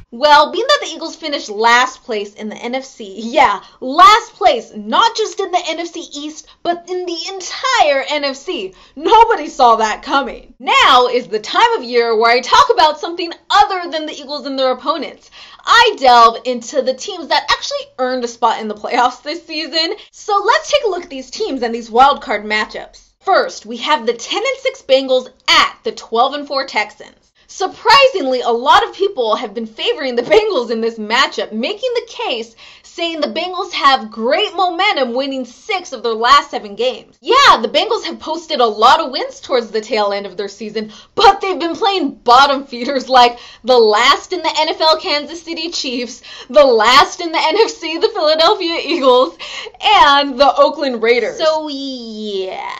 Well, being that the Eagles finished last place in the NFC, yeah, last place, not just in the NFC East, but in the entire NFC. Nobody saw that coming. Now is the time of year where I talk about something other than the Eagles and their opponents. I delve into the teams that actually earned a spot in the playoffs this season. So let's take a look at these teams and these wildcard matchups. First, we have the 10-6 Bengals at the 12-4 Texans. Surprisingly, a lot of people have been favoring the Bengals in this matchup, making the case saying the Bengals have great momentum, winning 6 of their last 7 games. Yeah, the Bengals have posted a lot of wins towards the tail end of their season, but they've been playing bottom feeders like the last in the NFL Kansas City Chiefs, the last in the NFC the Philadelphia Eagles, and the Oakland Raiders. So yeah.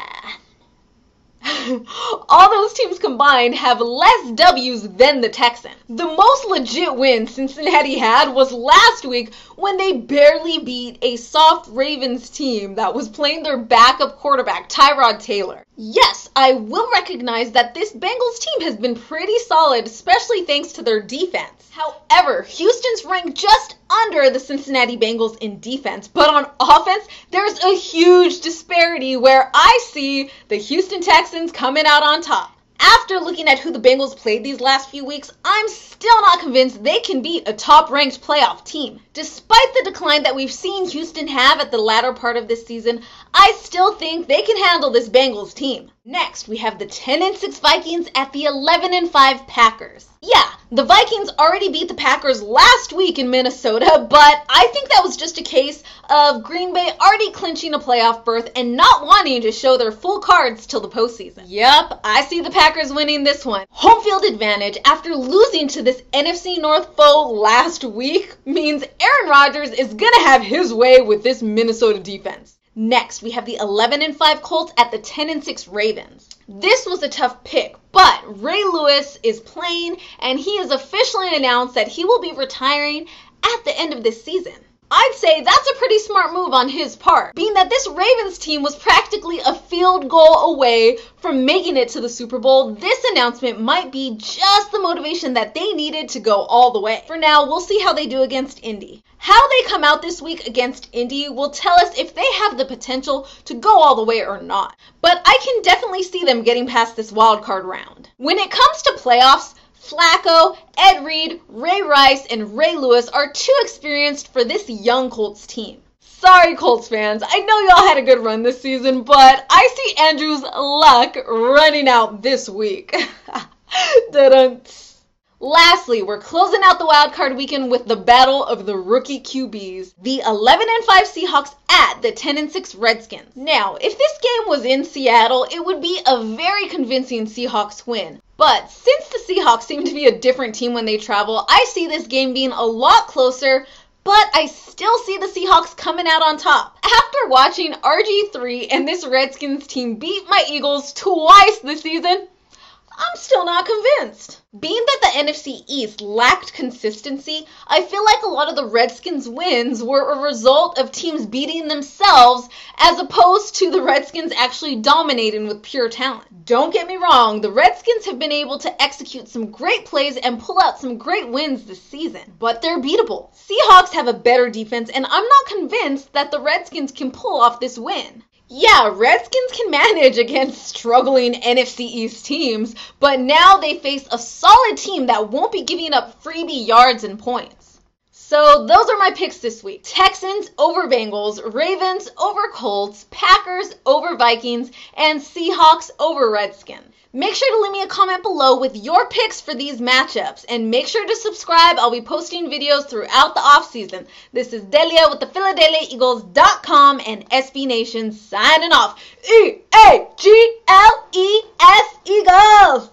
All those teams combined have less W's than the Texans. The most legit win Cincinnati had was last week when they barely beat a soft Ravens team that was playing their backup quarterback, Tyrod Taylor. Yes, I will recognize that this Bengals team has been pretty solid, especially thanks to their defense. However, Houston's ranked just under the Cincinnati Bengals in defense, but on offense, there's a huge disparity where I see the Houston Texans coming out on top. After looking at who the Bengals played these last few weeks, I'm still not convinced they can beat a top-ranked playoff team. Despite the decline that we've seen Houston have at the latter part of this season, I still think they can handle this Bengals team. Next, we have the 10-6 Vikings at the 11-5 Packers. Yeah, the Vikings already beat the Packers last week in Minnesota, but I think that was just a case of Green Bay already clinching a playoff berth and not wanting to show their full cards till the postseason. Yup, I see the Packers winning this one. Home field advantage after losing to this NFC North foe last week means Aaron Rodgers is gonna have his way with this Minnesota defense. Next, we have the 11-5 Colts at the 10-6 Ravens. This was a tough pick, but Ray Lewis is playing, and he has officially announced that he will be retiring at the end of this season. I'd say that's a pretty smart move on his part, being that this Ravens team was practically a field goal away from making it to the Super Bowl. This announcement might be just the motivation that they needed to go all the way. For now, we'll see how they do against Indy. How they come out this week against Indy will tell us if they have the potential to go all the way or not. But I can definitely see them getting past this wild card round. When it comes to playoffs, Flacco, Ed Reed, Ray Rice, and Ray Lewis are too experienced for this young Colts team. Sorry, Colts fans. I know y'all had a good run this season, but I see Andrew's luck running out this week. Lastly, we're closing out the wildcard weekend with the battle of the rookie QBs, the 11-5 Seahawks at the 10-6 Redskins. Now, if this game was in Seattle, it would be a very convincing Seahawks win. But since the Seahawks seem to be a different team when they travel, I see this game being a lot closer, but I still see the Seahawks coming out on top. After watching RG3 and this Redskins team beat my Eagles twice this season, I'm still not convinced. Being that the NFC East lacked consistency, I feel like a lot of the Redskins' wins were a result of teams beating themselves as opposed to the Redskins actually dominating with pure talent. Don't get me wrong, the Redskins have been able to execute some great plays and pull out some great wins this season, but they're beatable. Seahawks have a better defense, and I'm not convinced that the Redskins can pull off this win. Yeah, Redskins can manage against struggling NFC East teams, but now they face a solid team that won't be giving up freebie yards and points. So those are my picks this week. Texans over Bengals, Ravens over Colts, Packers over Vikings, and Seahawks over Redskins. Make sure to leave me a comment below with your picks for these matchups, and make sure to subscribe. I'll be posting videos throughout the offseason. This is Delia with the PhiladelphiaEagles.com and SB Nation signing off. E-A-G-L-E-S Eagles!